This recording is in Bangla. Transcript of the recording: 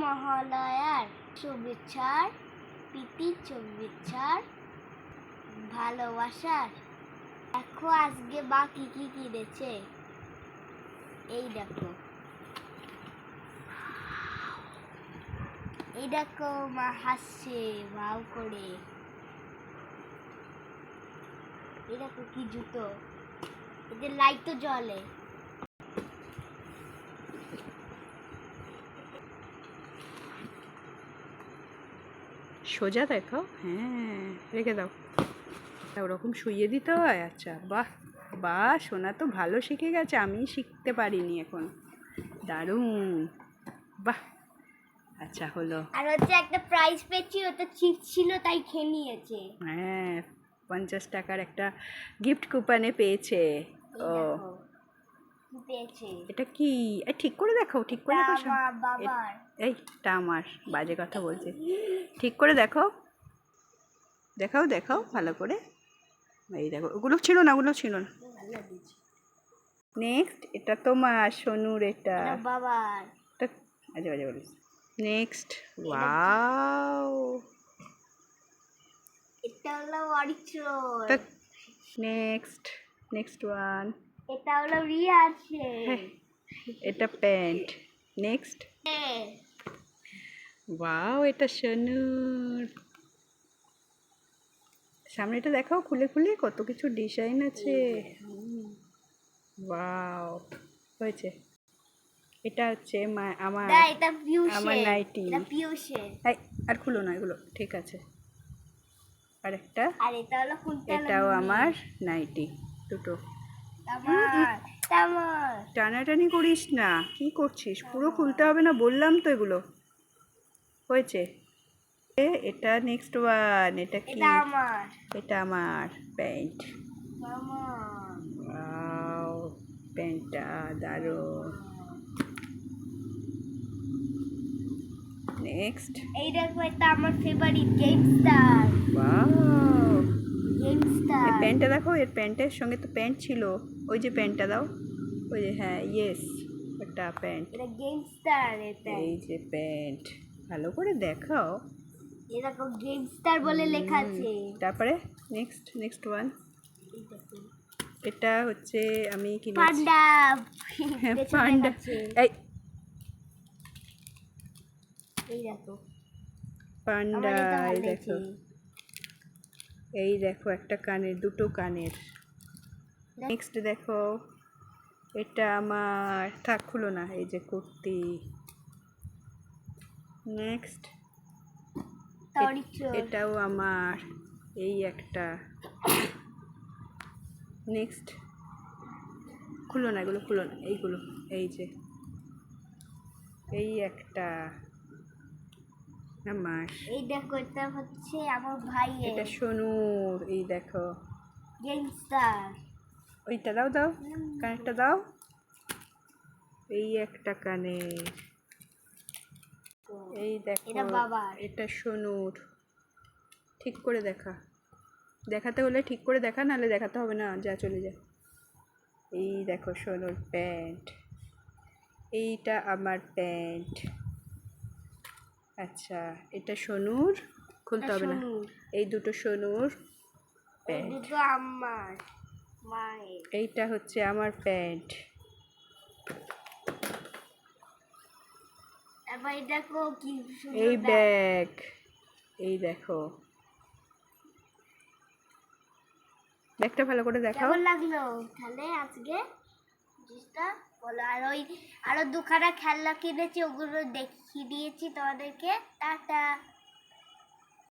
মহালয়ার শুভেচ্ছার, প্রীতি শুভেচ্ছার, ভালোবাসার। দেখো আজকে বা কি কি কিনেছে। এই দেখো, এই দেখো মা হাসছে ভাও করে। এই দেখো কি জুতো, এদের লাইট তো জ্বলে। সোজা দেখো, হ্যাঁ রেখে দাও। ওরকম শুইয়ে দিতে হয়? আচ্ছা, বাহ বাহ, সোনা তো ভালো শিখে গেছে, আমি শিখতে পারিনি এখন। দারুণ, বাহ। আচ্ছা হলো। আর হচ্ছে একটা প্রাইজ পেয়েছি, ওটা চিপস ছিল তাই খেয়ে নিয়েছে। হ্যাঁ, 50 টাকার একটা গিফট কুপনে পেয়েছে। ও কি পেয়েছে? এটা কি? ঠিক করে দেখো, ঠিক করে দেখো। বাবার। এইটা আমার, বাজে কথা বলছে। ঠিক করে দেখো, দেখাও দেখাও ভালো করে। এই দেখো, ওগুলো ছিল না, ওগুলো ছিল না। নেক্সট, এটা তোমার সোনুর, এটা বাবার। আজে বাজে বলিস। নেক্সট, ওয়াও, এটা হলো অরিত্রর। নেক্সট, নেক্সট ওয়ান, এটা হলো রিয়াছে। এটা প্যান্ট। নেক্সট, ওয়াও, এটা সোনুর। সামনেটা দেখাও খুলে খুলে, কত কিছু ডিজাইন আছে। ওয়াও, হয়েছে। এটা হচ্ছে আমার আমার নাইটি। আর খুলো না এগুলো, ঠিক আছে। আর একটা, আর এটা হলো এটাও আমার নাইটি, দুটো। টানাটানি করিস না, কি করছিস? পুরো খুলতে হবে না বললাম তো। এগুলো হয়েছে। এটা নেক্সট ওয়ান, এটা কি? এটা আমার প্যান্ট। ওয়াও, প্যান্টটা দারুণ। নেক্সট, এই দেখো, এটা আমার ফেভারিট গেমস্টার। ওয়াও, গেমস্টার। এই প্যান্টটা দেখো, এর প্যান্টের সঙ্গে তো প্যান্ট ছিল। ওই যে প্যান্টটা দাও, ওই যে, হ্যাঁ ইয়েস, একটা প্যান্ট। এটা গেমস্টার। এটা এই যে প্যান্ট, ভালো করে দেখাও। এই দেখো গেমস্টার বলে লেখা আছে। তারপরে নেক্সট, নেক্সট ওয়ান, এটা হচ্ছে আমি কিনেছি পান্ডা। হ্যাঁ, পান্ডা। এই দেখো পান্ডা, এই দেখো, এই দেখো একটা কানের, দুটো কানের। নেক্সট দেখো, এটা আমার, থাক খুলো না, এই যে কুর্তি। নেক্সট, এটাও আমার, এই একটা। নেক্সট, খুলো না এগুলো, খুলো না এইগুলো, এই যে, এই একটা আমার। এই দেখো, এটা হচ্ছে আমার ভাই, এটা সোনুর, এই দেখো গেমস্টার। ওইটা দাও, দাও কানেরটা দাও। এই একটা কানের, এই দেখো, এটা সোনুর। ঠিক করে দেখা, দেখাতে হলে ঠিক করে দেখা, নাহলে দেখাতে হবে না, যা চলে যা। এই দেখো সোনুর প্যান্ট, এইটা আমার প্যান্ট। আচ্ছা, এটা সোনুর, খুলতে হবে না। এই দুটো সোনুর প্যান্ট, আমার মায়ের। এইটা হচ্ছে আমার প্যান্ট। এবার দেখো কি এই ব্যাগ, এই দেখো ব্যাগটা ভালো করে দেখাও। কেমন লাগলো তাহলে আজকে জিনিসটা বলো। আর ওই আরো দুখানা খেলনা কিনেছি, ওগুলো দেখিয়ে দিয়েছি তোমাদেরকে। টাটা।